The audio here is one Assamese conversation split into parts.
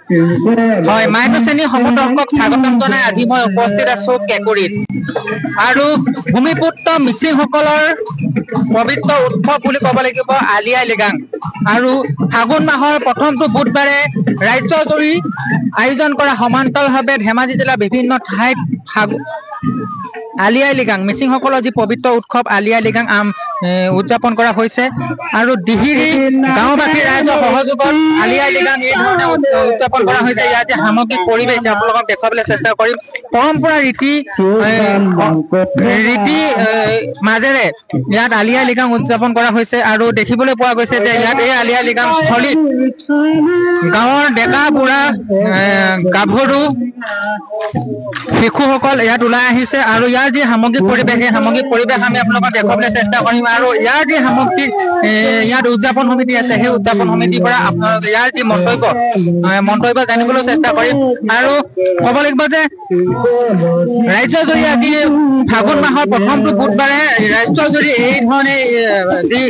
হয় মাইক্ৰ শ্ৰেণীৰ সমদৰ্শকক স্বাগতম জনাই আজি মই উপস্থিত আছো কেকুৰিত আৰু ভূমিপুত্ৰ মিচিংসকলৰ পবিত্ৰ উৎসৱ বুলি ক'ব লাগিব আলি আই লৃগাং আৰু ফাগুন মাহৰ প্ৰথমটো বুধবাৰে ৰাজ্যজুৰি আয়োজন কৰা সমান্তৰালভাৱে ধেমাজি জিলাৰ বিভিন্ন ঠাইত আলি আই লৃগাং মিচিংসকলৰ যি পবিত্ৰ উৎসৱ আলি আই লৃগাং উদযাপন কৰা হৈছে আৰু দিহিৰি গাঁওবাসী ৰাইজৰ সহযোগত আলি আই লৃগাং এই ধৰণে উদযাপন কৰা হৈছে। ইয়াত যে সামগ্ৰিক পৰিৱেশ আপোনালোকক দেখুৱাবলৈ চেষ্টা কৰিম। পৰম্পৰা ৰীতি মাজেৰে ইয়াত আলি আই লৃগাং উদযাপন কৰা হৈছে আৰু দেখিবলৈ পোৱা গৈছে যে ইয়াত এই আলি আই লৃগাং স্থলীত গাঁৱৰ ডেকা বুঢ়া গাভৰু শিশুসকল ইয়াত ওলাই আহিছে আৰু ইয়াৰ যি সামগ্ৰিক পৰিৱেশ সেই সামগ্ৰিক পৰিৱেশ আমি আপোনালোকক দেখুৱাবলৈ চেষ্টা কৰিম আৰু ইয়াৰ যি সামগ্ৰিক ইয়াত উদযাপন সমিতি আছে সেই উদযাপন সমিতিৰ পৰা আপোনালোক ইয়াৰ যি মন্তব্য জানিবলৈ চেষ্টা কৰিম আৰু ক'ব লাগিব যে ৰাজ্যজুৰি আজি ফাগুন মাহৰ প্ৰথমটো বুধবাৰে ৰাজ্যজুৰি এই ধৰণে যি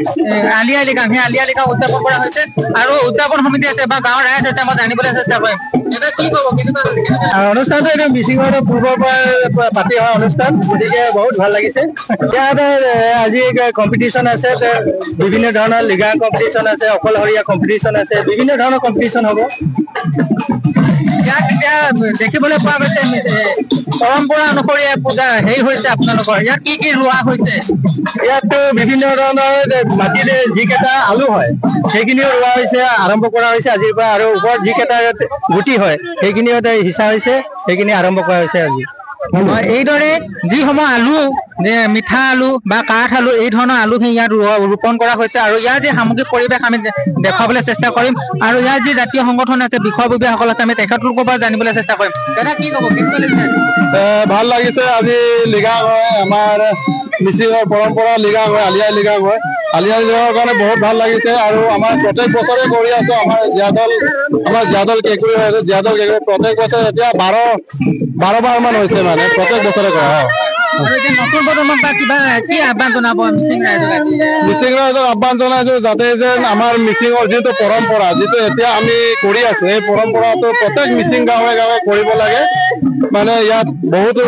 আলি আই লৃগাং সেই আলি আই লৃগাং উদযাপন কৰা হৈছে আৰু উদযাপন সমিতি আছে বা গাঁৱৰ ৰাইজ আছে মই জানিবলৈ চেষ্টা কৰিম। অনুষ্ঠানটো এতিয়া মিচিঙৰ পূৰ্বৰ পৰা পাতি হোৱা অনুষ্ঠান গতিকে বহুত ভাল লাগিছে। ইয়াত আজি কম্পিটিশ্যন আছে বিভিন্ন ধৰণৰ লৃগাং কম্পিটিশ্যন আছে অকলশৰীয়া কম্পিটিশ্যন আছে বিভিন্ন ধৰণৰ কম্পিটিশ্যন হ'ব। ইয়াত এতিয়া দেখিবলৈ পোৱা গৈছে পৰম্পৰা অনুসৰি পূজা হেৰি হৈছে আপোনালোকৰ ইয়াত কি কি ৰোৱা হৈছে? ইয়াততো বিভিন্ন ধৰণৰ মাটিৰে যিকেইটা আলু হয় সেইখিনিও ৰোৱা হৈছে আৰম্ভ কৰা হৈছে আজিৰ পৰা আৰু ওপৰত যিকেইটা গুটি হয় সেইখিনিও সিঁচা হৈছে সেইখিনি আৰম্ভ কৰা হৈছে আজি। এইদৰে যিসমূহ আলু মিঠা আলু বা কাঠ আলু এই ধৰণৰ আলুখিনি ইয়াত ৰোপণ কৰা হৈছে আৰু ইয়াৰ যি সামগ্ৰিক পৰিৱেশ আমি দেখুৱাবলৈ চেষ্টা কৰিম আৰু ইয়াৰ যি জাতীয় সংগঠন আছে বিষয়ববীয়াসকল আছে আমি তেখেতলোকৰ পৰা জানিবলৈ চেষ্টা কৰিম। দাদা কি ক'ব? ভাল লাগিছে আজি লৃগাং হয় আমাৰ মিচিঙৰ পৰম্পৰা লৃগাং হয় আলি আই লৃগাং হয়। আলি আই লৃগাঙৰ কাৰণে বহুত ভাল লাগিছে আৰু আমাৰ প্ৰত্যেক বছৰে কৰি আছো আমাৰ জীয়াদল কেঁকুৰি হৈ আছে জীয়াদল কেঁকুৰি প্ৰত্যেক বছৰে এতিয়া 12 মান হৈছে মানে প্ৰত্যেক বছৰে কৰা হয়। নতুন প্ৰজন্মক বা কিবা কি আহ্বান জনাব মিচিং ৰাইজক আহ্বান জনাইছো যাতে যেন আমাৰ মিচিঙৰ যিটো পৰম্পৰা যিটো এতিয়া আমি কৰি আছো এই পৰম্পৰাটো প্ৰত্যেক মিচিং গাঁৱে গাঁৱে কৰিব লাগে। মানে ইয়াত বহুতো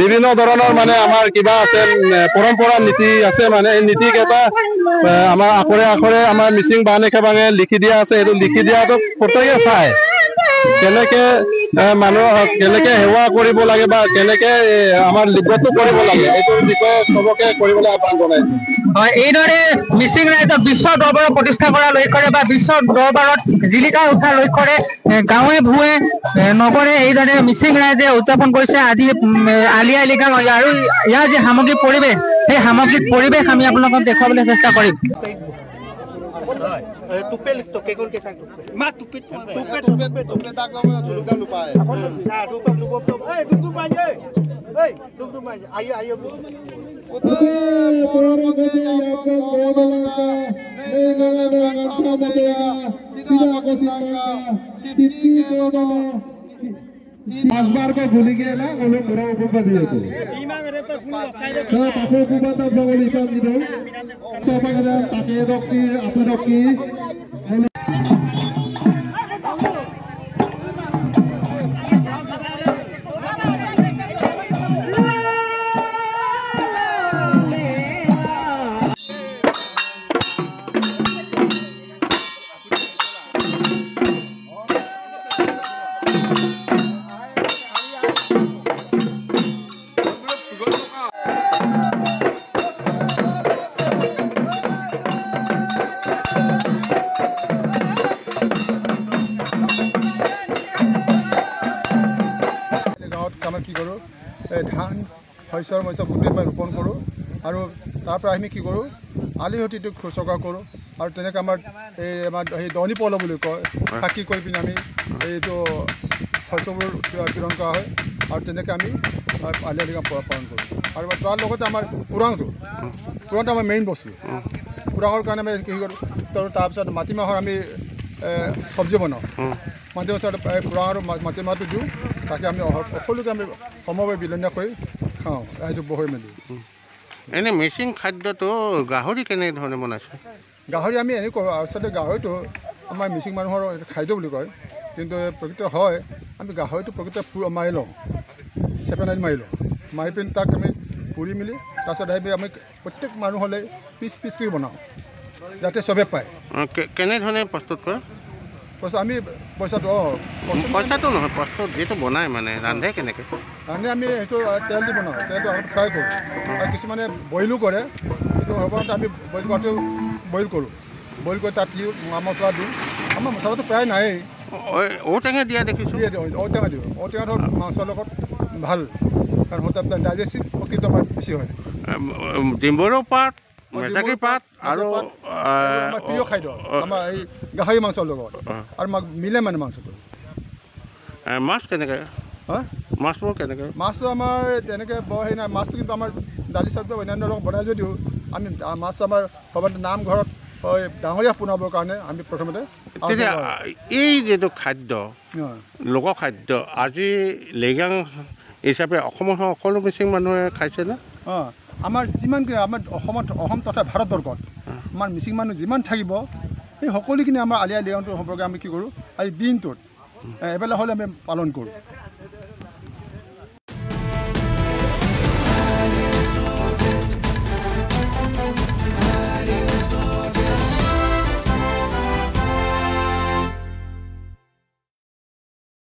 বিভিন্ন ধৰণৰ মানে আমাৰ কিবা আছে পৰম্পৰা নীতি আছে মানে এই নীতি কেইটা আমাৰ আখৰে আখৰে আমাৰ মিচিং বানে লিখি দিয়া আছে। এইটো লিখি দিয়াটো প্ৰত্যেকে চাই কেনেকে মানুহক কেনেকে সেৱা কৰিব লাগে বা কেনেকে আমাৰ লিগতো কৰিব লাগে এইটোৰ বিষয়ে চবকে কৰিবলৈ আহ্বান জনাইছো। হয় এইদৰে মিচিং ৰাইজক বিশ্ব দৰবাৰত প্ৰতিষ্ঠা কৰা লক্ষ্যৰে বা বিশ্ব দৰবাৰত জিলিকা উঠা লক্ষ্যৰে গাঁৱে ভূঞে নগৰে এইদৰে মিচিং ৰাইজে উদযাপন কৰিছে আজি আলি আই লৃগাং আৰু ইয়াৰ যি সামগ্ৰিক পৰিৱেশ সেই সামগ্ৰিক পৰিৱেশ আমি আপোনালোকক দেখুৱাবলৈ চেষ্টা কৰিম। Tupel toke con que sang tupel. Ma tupel dak lama juluk dak lupa. Apa tu? Ha, tupel lupa. Dum aja. Dum aja. Ayo. Asbar ko bhuli gaya na ulo pura upa diye to so tapo kuba ta bangoli sam dido so bagara take dokti apa dokti কি কৰোঁ ধান শস্যৰ গোটেই ৰোপণ কৰোঁ আৰু তাৰ পৰা আমি কি কৰোঁ আলি হতিটো খোচকা কৰোঁ আৰু তেনেকৈ আমাৰ সেই দনি পল বুলি কয় চাকি কৰি পিনে আমি এইটো শস্যবোৰ পূৰণ কৰা হয় আৰু তেনেকৈ আমি আলি আই লৃগাং পালন কৰোঁ আৰু তাৰ লগতে আমাৰ পুৰাংটো আমাৰ মেইন বস্তু পুৰাঙৰ কাৰণে আমি কি কৰোঁ তাৰপিছত মাটিমাহৰ আমি চব্জি বনাওঁ মাটিমাহৰ পুৰাং আৰু মাটিমাহটো দিওঁ তাকে আমি সকলোকে আমি সমবায় বিলনীয়া কৰি খাওঁ ৰাইজক বহাই মেলি। এনে মিচিং খাদ্যটো গাহৰি কেনেধৰণে বনাইছে? গাহৰি আমি এনেই কৰোঁ আচলতে গাহৰিটো আমাৰ মিচিং মানুহৰ খাদ্য বুলি কয় কিন্তু প্ৰকৃত হয় আমি গাহৰিটো প্ৰকৃত মাৰি লওঁ চেপেনাইট মাৰি লওঁ মাৰি পিনি তাক আমি পুৰি মেলি তাৰপিছত আমি প্ৰত্যেক মানুহ হ'লে পিচ কৰি বনাওঁ যাতে চবে পায় কেনেধৰণে প্ৰস্তুত কৰে তাৰপিছত আমি পইচাটো নহয় প্ৰস্তুত যিটো বনাই মানে ৰান্ধে কেনেকৈ ৰান্ধি আমি সেইটো তেল দি বনাওঁ তেলটো অলপ ফ্ৰাই কৰোঁ আৰু কিছুমানে বইলো কৰে কিন্তু সৰ্বসাধাৰণতে আমি বইল কৰাটো বইল কৰোঁ বইল কৰি তাত মছলা দিওঁ আমাৰ মছলাটো প্ৰায় নায়েই ঔটেঙা দিয়া দেখিছোঁ ঔটেঙা দিওঁ ঔটেঙা ধৰক মাছৰ লগত ভাল কাৰণ সদায় ডাইজেষ্টিভ শক্তিটো আমাৰ বেছি হয় ডিম্বৰু পাত মেজাকি পাত আৰু আমাৰ প্ৰিয় খাদ্য আমাৰ এই গাহৰি মাছৰ লগত আৰু মিলে মানে মাংসটো মাছ কেনেকৈ মাছবোৰ কেনেকৈ মাছটো আমাৰ তেনেকৈ বৰ হেৰি নাই মাছটো কিন্তু আমাৰ দালি চালি অন্যান্য লগত বনাই যদিও আমি মাছ আমাৰ সৰ্বসাধাৰণতে নামঘৰত ডাঙৰীয়া পোনাবৰ কাৰণে আমি প্ৰথমতে তেতিয়া এই যিটো খাদ্য লোকখাদ্য আজি লেগাং হিচাপে অসমৰ সকলো মিচিং মানুহে খাইছেনে আমাৰ যিমানখিনি আমাৰ অসম তথা ভাৰতবৰ্ষত আমাৰ মিচিং মানুহ যিমান থাকিব সেই সকলোখিনি আমাৰ আলি আই লৃগাংটো সম্পৰ্কে আমি কি কৰোঁ আজি দিনটোত এবেলা হ'লে আমি পালন কৰোঁ